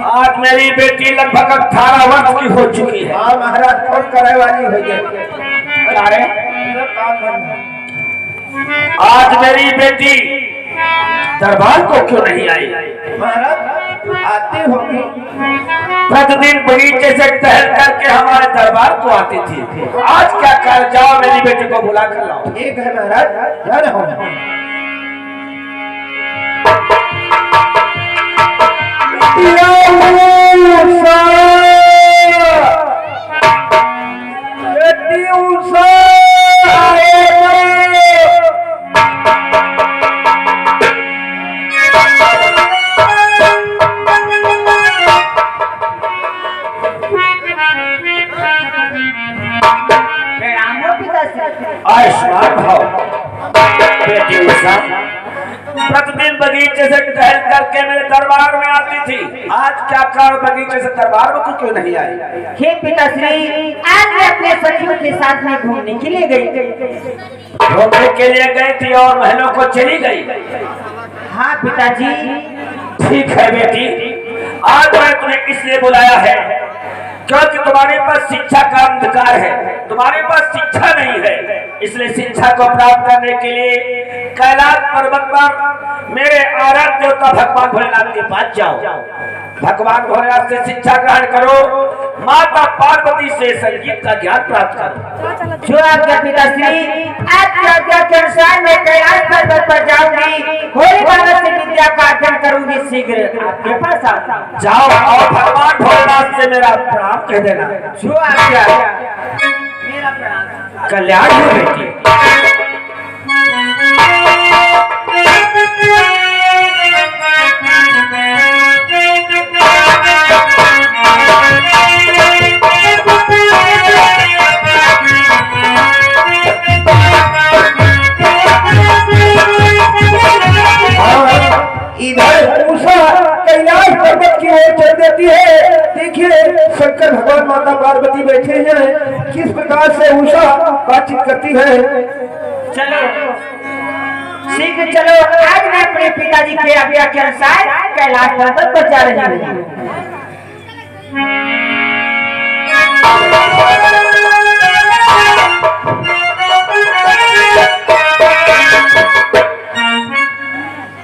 आज मेरी बेटी लगभग 18 वर्ष की हो चुकी है। हाँ महाराज, कौन कराए वाली हो गई? अरे आज मेरी बेटी दरबार को क्यों नहीं आई? महाराज आती होगी, प्रतिदिन बगीचे से टहल करके हमारे दरबार को आती थी। आज क्या कर, जाओ मेरी बेटी को बुला कर लाओ। ठीक है महाराज, जा रहा हूँ। आयुष्मान भाव बेटी उषा प्रतिदिन बगीचे से टहल करके मेरे दरबार में आती थी। आज क्या कर, बगीचे से दरबार में क्यों नहीं आई? हे पिताश्री, आज मैं अपने सखियों के साथ में घूमने के लिए गई। घूमने के लिए गई थी और महलों को चली गई? हाँ पिताजी। ठीक है बेटी, आज मैं तुम्हें इसलिए बुलाया है क्योंकि तुम्हारे पास शिक्षा का अंधकार है, तुम्हारे पास शिक्षा नहीं है। इसलिए शिक्षा को प्राप्त करने के लिए कैलाश पर्वत पर मेरे आराध्य देवता भगवान भोलेनाथ के पास जाओ। भगवान भोलेनाथ से शिक्षा ग्रहण करो, माता पार्वती से संगीत का ज्ञान प्राप्त करो। जो आपका पिताश्री, आपकी आज्ञा के अनुसार मैं कैलाश पर्वत पर जाऊंगी, भोले बाबा से विद्या का अध्ययन करूंगी। शीघ्र आपके पास आऊंगी। जाओ और भगवान भोलेनाथ से मेरा प्रणाम कह देना। जो आज्ञा, मेरा प्रणाम। कल्याण हो बेटी। इधर उषा कैलाश पर्वत की ओर चल देती है। देखिए शंकर भगवान माता पार्वती बैठे हैं, किस प्रकार से उषा बातचीत करती है। चलो शीघ्र चलो, आज मैं अपने पिताजी के आज्ञा के अनुसार कैलाश पर्वत पर जा रही हूँ।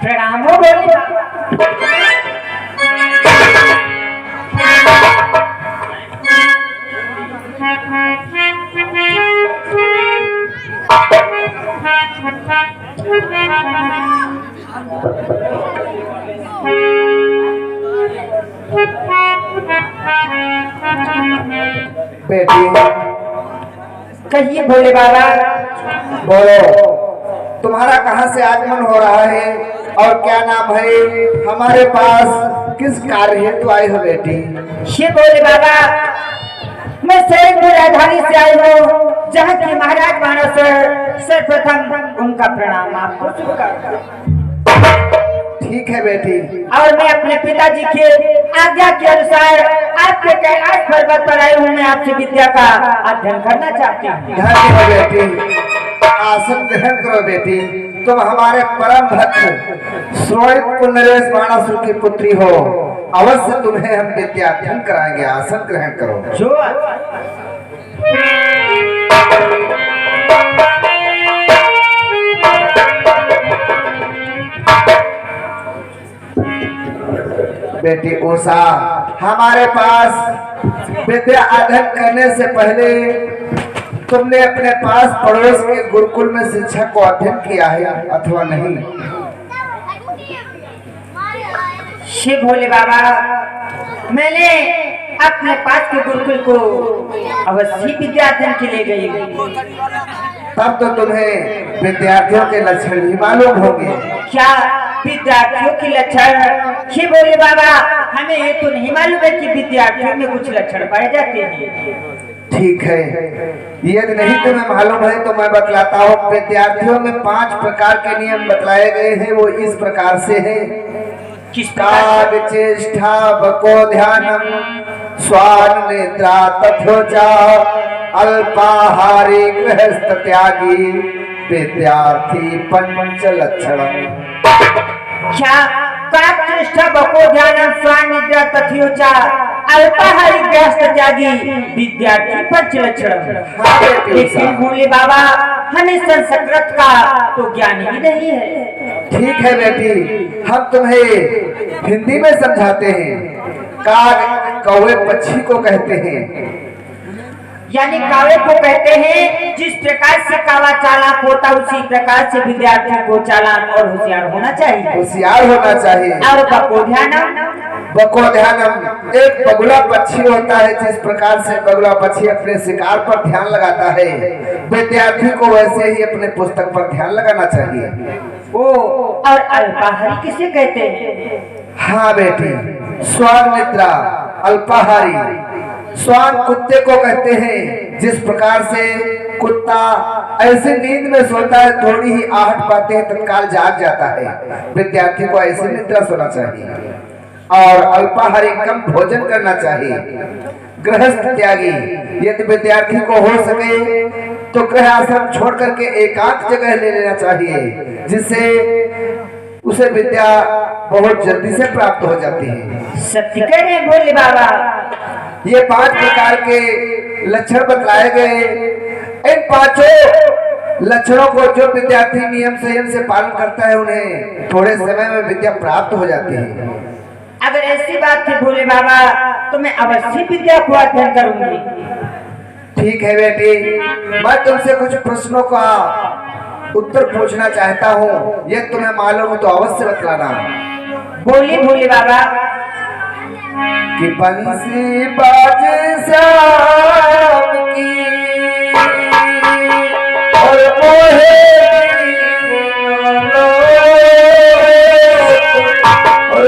प्रणाम हो बोले। बेटी कहिए भोले बाबा। बोलो, तुम्हारा कहाँ से आगमन हो रहा है और क्या नाम है? हमारे पास किस कार्य हेतु आए हो बेटी? ये भोले बाबा, मैं सैयदपुर राजधानी से आई हूँ, जहाँ के महाराज मानस सर्वप्रथम उनका प्रणाम आपको स्वीकार। ठीक है बेटी। और मैं अपने पिताजी के आज्ञा के अनुसार आपके कैलाश पर्वत पर आई हूँ। मैं आपसे विद्या का अध्ययन करना चाहती हूँ। धन्य हो बेटी, आसन ग्रहण करो बेटी। तुम हमारे परम भक्त श्रोणित पुनरेश बाणासुर की पुत्री हो, अवश्य तुम्हें हम विद्या अध्ययन कराएंगे। आसन ग्रहण करो। जो बेटी उषा, हमारे पास विद्या अध्ययन करने से पहले तुमने अपने पास पड़ोस के गुरुकुल में शिक्षा को अध्ययन किया है अथवा नहीं? शिव भोले बाबा, मैंने अपने पास के गुरुकुल को अवश्य विद्या अध्ययन के लिए गई। तब तो तुम्हें विद्यार्थियों के लक्षण ही मालूम होंगे। क्या विद्यार्थियों के लक्षण? शिव भोले बाबा, हमें ये तो नहीं मालूम है कि विद्यार्थियों में कुछ लक्षण पाए जाते हैं। ठीक है, यदि नहीं तुम्हें मालूम है तो मैं बतलाता हूँ। विद्यार्थियों में 5 प्रकार के नियम बतलाए गए हैं, वो इस प्रकार से है। किस काग चेष्टा बको ध्यानम स्वान निद्रा तथोचा अल्पाहारी गृहस्थ त्यागी विद्यार्थी पंच लक्षणम। क्या काचेष्टा बको ध्यानम स्वान निद्रा तथ्योचा अल्पाहारी व्यस्त त्यागी विद्यार्थी पंच लक्षण। हाँ बेटी लेकिन भोले बाबा हमें संस्कृत का तो ज्ञान ही नहीं है। ठीक है बेटी, हम तुम्हें हिंदी में समझाते हैं। काग कौवे पक्षी को कहते हैं, यानी कावे को कहते हैं। जिस प्रकार से कावा चालाक होता उसी प्रकार से विद्यार्थी को चालाक और होशियार होना चाहिए। होशियार होना चाहिए। और बकोध्यानम, बकोध्यानम एक बगुला पक्षी होता है। जिस प्रकार से बगुला पक्षी अपने शिकार पर ध्यान लगाता है, विद्यार्थी को वैसे ही अपने पुस्तक पर ध्यान लगाना चाहिए। ओ और अल्पाहारी किसे कहते हैं? हाँ बेटी, स्वान निद्रा अल्पाहारी। स्वान कुत्ते को कहते हैं। जिस प्रकार से कुत्ता ऐसे नींद में सोता है, थोड़ी ही आहट पाते हैं तत्काल जाग जाता है, विद्यार्थी को ऐसे निद्रा सोना चाहिए। और अल्पाहारी कम भोजन करना चाहिए। गृहस्थ त्यागी, यदि विद्यार्थी को हो सके तो गृह आश्रम छोड़ करके एकांत जगह ले लेना चाहिए, जिससे उसे विद्या बहुत जल्दी से प्राप्त हो जाती है। सत्य कह रहे भोले बाबा। ये 5 प्रकार के लक्षण बतलाए गए। इन 5 लक्षणों को जो विद्यार्थी नियम संयम से पालन करता है, उन्हें थोड़े समय में विद्या प्राप्त हो जाती है। अगर ऐसी बात थी भोले बाबा तो मैं अवश्य विद्या को अध्ययन करूंगी। ठीक है बेटी, मैं तुमसे कुछ प्रश्नों का उत्तर पूछना चाहता हूँ। ये तुम्हें मालूम हो तो अवश्य बतलाना। बोलिए भोले बाबा। कि बंसी बाजे शाम की और मोहे और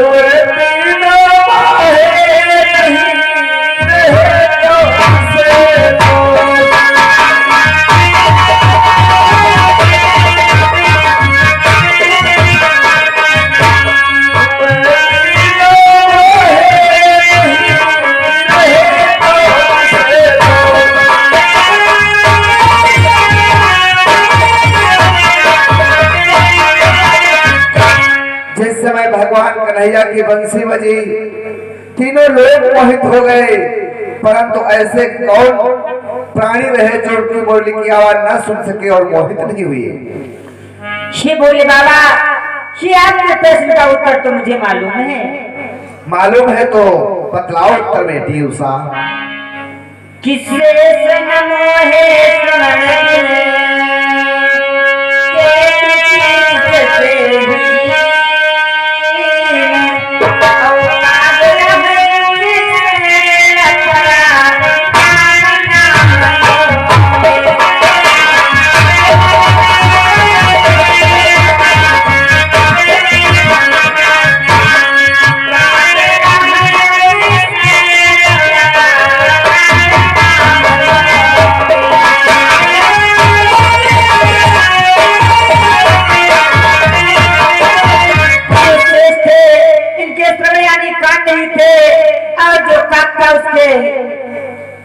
बिना माहे नहीं रहे से भगवान कन्हैया की बंसी बजी, तीनों लोग मोहित हो गए। परंतु ऐसे कौन प्राणी रहे जो उनकी बोली की आवाज न सुन सके और मोहित नहीं हुए? श्री भोले बाबा, श्री आपके प्रश्न का उत्तर तो मुझे मालूम है। मालूम है तो बतलाओ उत्तर बेटी उषा। किससे सनम है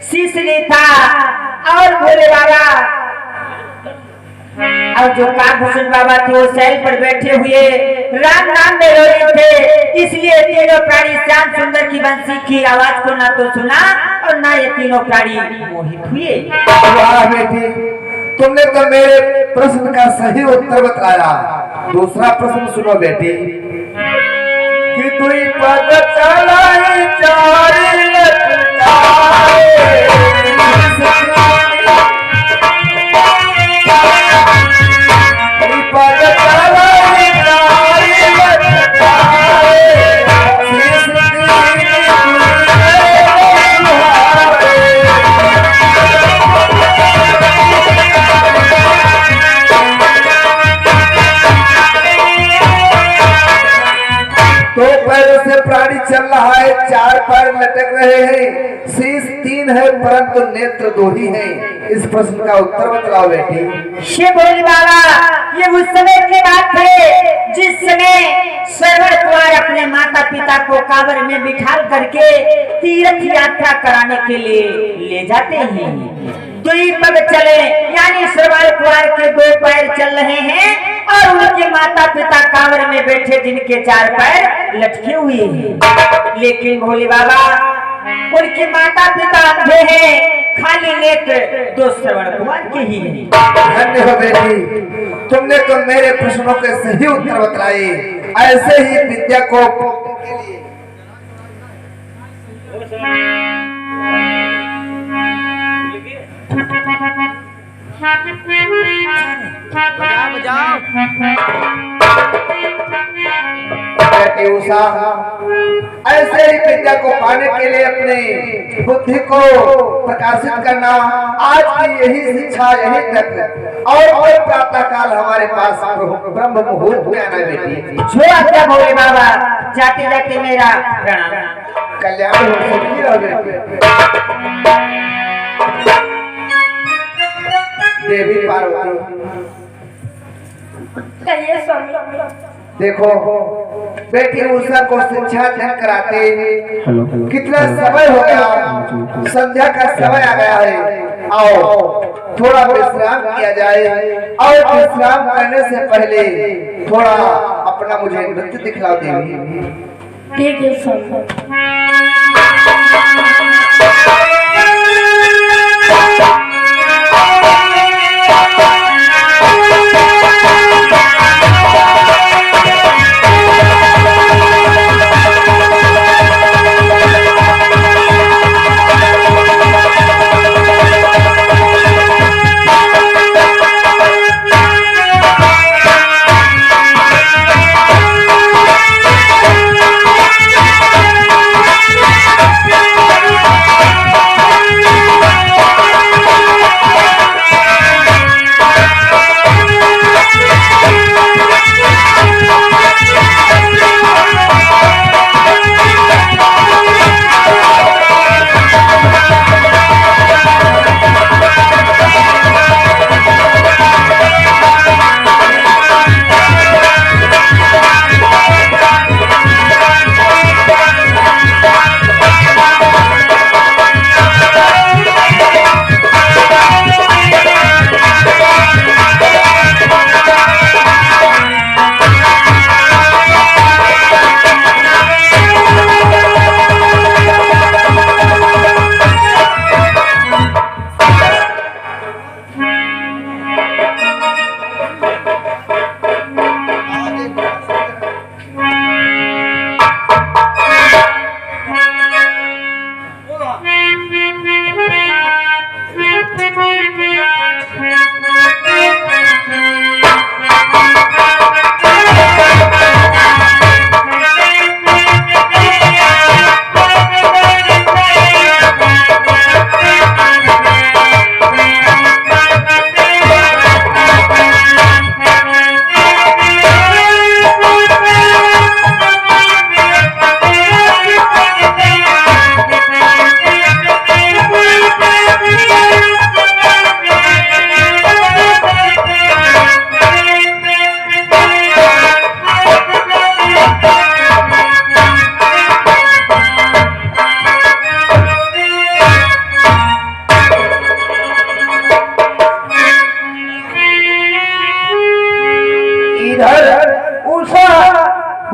सीसली था और भोले बाबा और जो काकभूषण बाबा थे वो सैल पर बैठे हुए राम नाम में रो रहे थे। इसलिए तीनों प्राणी श्याम सुंदर की बंसी की आवाज को ना तो सुना और ना ये तीनों प्राणी मोहित हुए। वाह बेटी, तुमने तो मेरे प्रश्न का सही उत्तर बताया। दूसरा प्रश्न सुनो बेटी। कि तुई पद चलाई चारी लटकाए, पद चलाई चारी लटकाए, दो पैरों से प्राणी चल रहा है, 4 पैर लटक रहे हैं, शीश 3 है परंतु नेत्र 2 ही हैं। इस प्रश्न का उत्तर बतलाओ बेटी। श्री भोले बाबा, ये उस समय की बात है जिस समय श्रवण कुमार अपने माता पिता को कांवर में बिठा करके तीर्थ यात्रा कराने के लिए ले जाते हैं। 2 पग चले, यानी श्रवण कुमार के 2 पैर चल रहे हैं और उनके माता पिता कांवर में बैठे जिनके 4 पैर लटके हुए हैं। लेकिन भोले बाबा उनके माता पिता अंधे हैं, खाली नेत्र दो श्रवण कुमार के ही हैं। धन्य हो बेटी, तुमने तो मेरे प्रश्नों के सही उत्तर बताए। ऐसे ही विद्या को बेटी उषा, ऐसे ही विद्या को पाने के लिए अपनी बुद्धि को प्रकाशित करना, आज की यही शिक्षा यही तक और प्रातः काल हमारे पास ब्रह्म मुहूर्त में आना बेटी। जो आज्ञा भोले बाबा, जाते जाते मेरा प्रणाम। कल्याण हो, सुखी रहो बेटी। देवी पार्वती, देखो बेटी उषा को शिक्षा अध्ययन कराते कितना समय हो गया, संध्या का समय आ गया है। आओ थोड़ा विश्राम किया जाए, और विश्राम करने से पहले थोड़ा अपना मुझे नृत्य दिखला देंगे। ठीक है सर।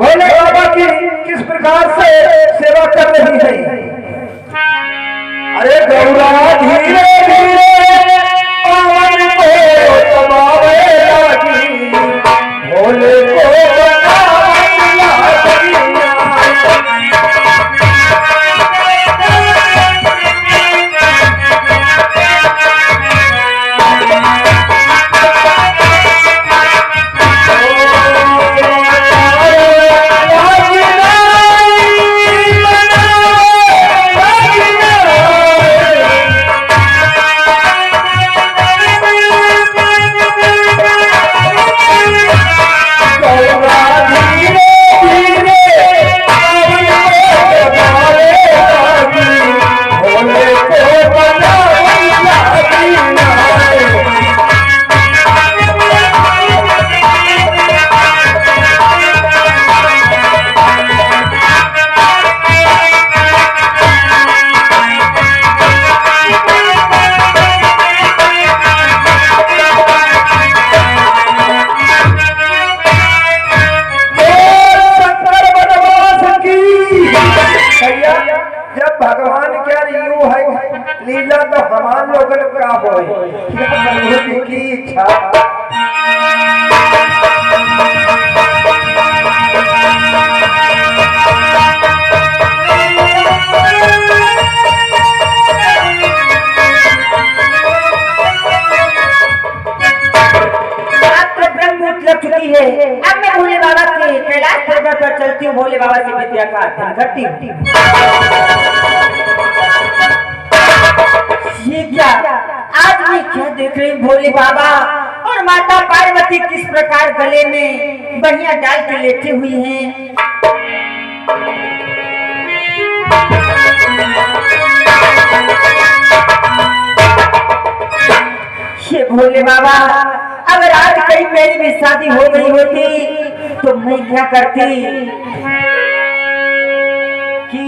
भोले बाबा की किस प्रकार से सेवा कर रही है। अरे गौरा धीरे धीरे पवन को तमावे लगी, भोले को लीला तो हमार लोगन का होए प्रभु की इच्छा। चुकी है। अब मैं भोले बाबा के कैलाश पर्वत पर चलती हूँ, भोले बाबा की विद्या का अध्ययन करती हूँ। ये क्या आज मैं क्या देख रही हूँ, भोले बाबा और माता पार्वती किस प्रकार गले में बढ़िया डाल के लेटे हुई हैं। ये भोले बाबा अगर आज कहीं मेरी भी शादी हो गई होती तो मैं क्या करती कि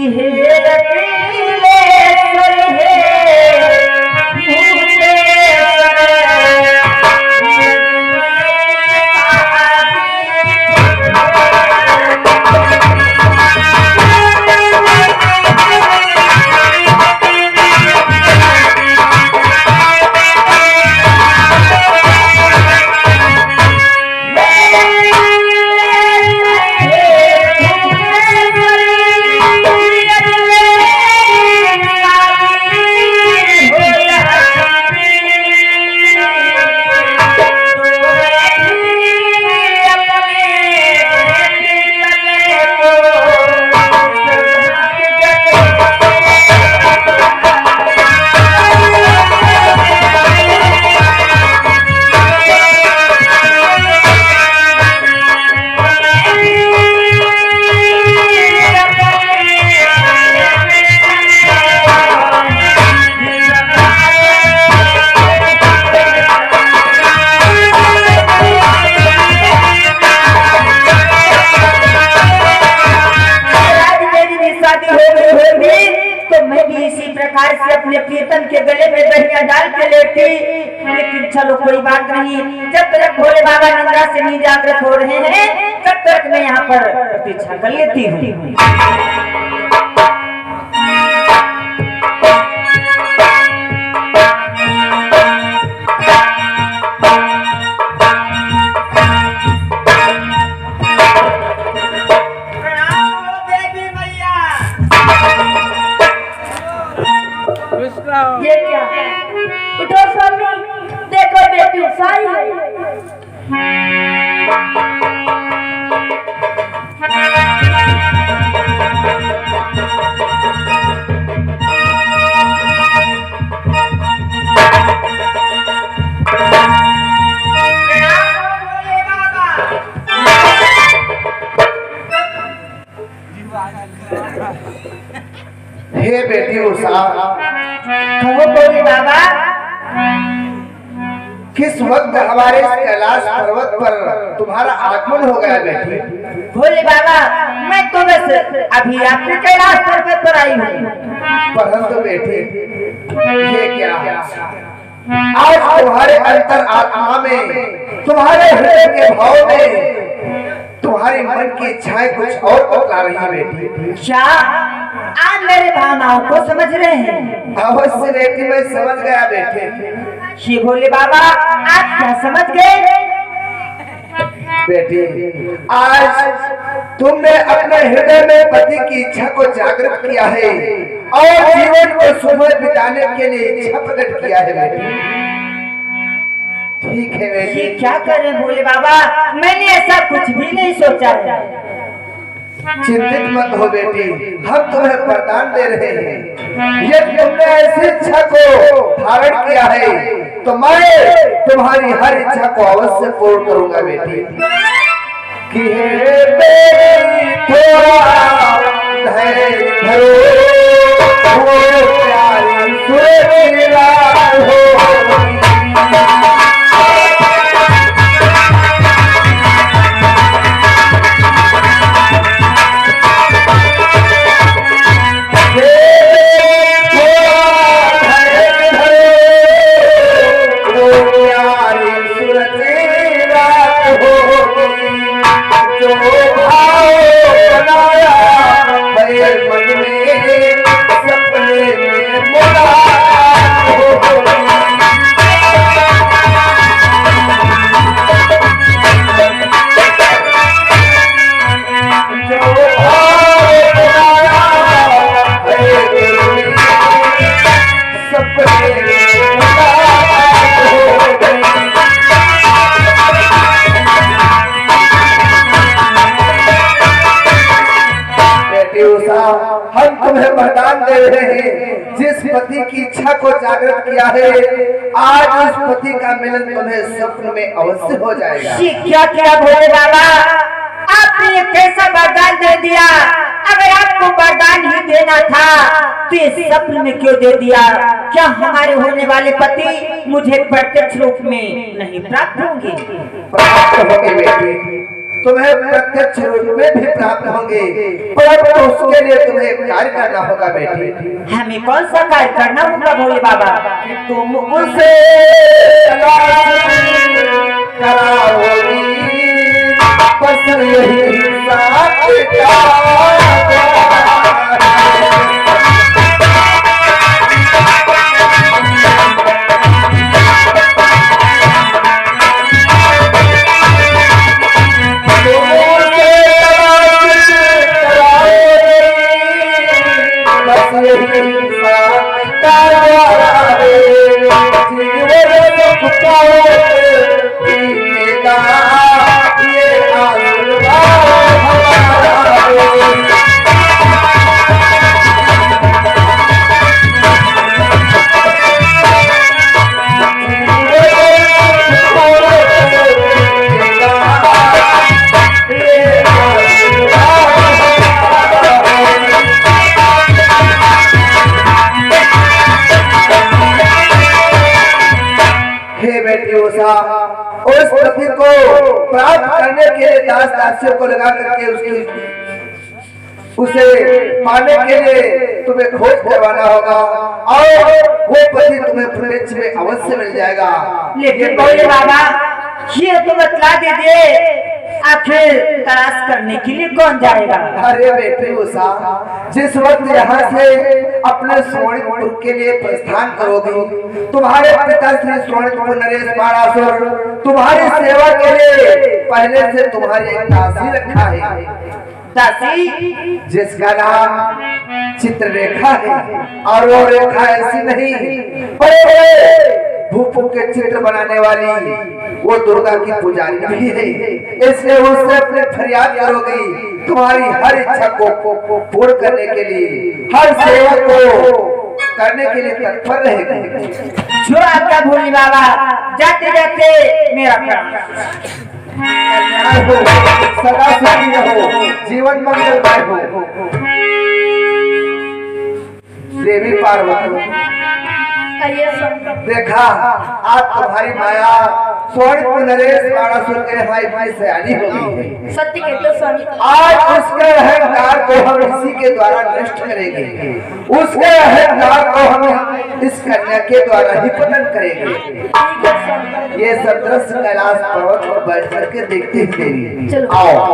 अपने प्रीतम के गले में दहिया डाल के लेटी। लेकिन चलो कोई बात नहीं, जब तक भोले बाबा निंद्रा से नहीं जागृत हो रहे हैं तब तक मैं यहाँ पर प्रतीक्षा कर लेती हूँ। ये क्या उठो स्वामी, देखो बेटी उसाई है। हे बेटी उषा, कहो भोले बाबा, किस वक्त हमारे कैलाश पर्वत पर तुम्हारा आगमन हो गया बेटी? भोले बाबा मैं तो बस अभी आपके कैलाश पर्वत पर आई हूँ। परंतु बेटी ये क्या, आज तुम्हारे अंतर आत्मा में, तुम्हारे हृदय के भाव में तुम्हारे मन की इच्छाएं कुछ और बतला रही है बेटी। क्या आप मेरे भावनाओं को समझ रहे हैं? अवश्य बेटी, मैं समझ गया बेटे। श्री भोले बाबा आप क्या समझ गए? बेटी आज तुमने अपने हृदय में पति की इच्छा को जागृत किया है और जीवन को सुखमय बिताने के लिए इच्छा प्रकट किया है बेटी। ठीक है बेटी। ये क्या करें भोले बाबा, मैंने ऐसा कुछ भी नहीं सोचा है। चिंतित मत हो बेटी, हम तुम्हें वरदान दे रहे हैं। यदि तुमने ऐसी इच्छा को धारण किया है तो मैं तुम्हारी हर इच्छा को अवश्य पूर्ण करूंगा बेटी। कि हे बेटी थोड़ा धैर्य धरो, वो प्यारी सुरेला हो। मन में रहे हैं, जिस पति की इच्छा को जागृत किया है, आज उस पति का मिलन तुम्हें स्वप्न में अवश्य हो जाएगा। ये क्या किया भोले बाबा, आपने ये कैसा वरदान दे दिया? अगर आपको वरदान ही देना था तो इस स्वप्न में क्यों दे दिया? क्या हमारे होने वाले पति मुझे प्रत्यक्ष रूप में नहीं प्राप्त होंगे? प्राप्त होंगे बेटी, तुम्हें प्रत्यक्ष रूप में भी प्राप्त होंगे, परंतु उसके लिए तुम्हें एक कार्य करना होगा बेटी। हमें कौन सा कार्य करना होगा भोले बाबा? तुम उसे कराओगी, बस यही साथ उस पति को प्राप्त करने के लिए दास दासियों को लगा करके उसे पाने के लिए तुम्हें खोज करवाना होगा और वो पति तुम्हें प्रत्यक्ष में अवश्य मिल जाएगा। लेकिन भोले बाबा ये तो बतला दीजिए, आखिर तलाश करने के लिए कौन जाएगा? अरे बेटे उषा, जिस वक्त यहाँ से अपने सोनितपुर के लिए प्रस्थान करोगे, तुम्हारे पिता श्री सोनितपुर नरेश बाणासुर तुम्हारी सेवा के लिए पहले से तुम्हारी एक दासी रखा है। दासी जिसका नाम चित्ररेखा है, और वो रेखा ऐसी नहीं, बड़े बड़े भूपों के चित्र बनाने वाली वो दुर्गा की पुजारी भी है। इसलिए उससे अपने फरियाद करोगी, तुम्हारी हर इच्छा को पूर्ण करने के लिए, हर सेवा को करने के लिए तत्पर रहेगी। जो आपका भोले बाबा, जाते जाते मेरा प्रणाम। हो, सदा सुखी रहो, जीवन मंगलमय हो। देवी पार्वती, देखा आज तुम्हारी माया सोनितपुर नरेश बाणासुर के भाई से आनी हो गई है। सत्य कहते स्वामी, आज उसके अहंकार को हम इसी के द्वारा नष्ट करेंगे, उसके अहंकार को हम इस कन्या के द्वारा ही पतन करेंगे। ये सब दृश्य कैलाश पर्वत पर बैठ करके देखते ही देवी। चलो। आओ।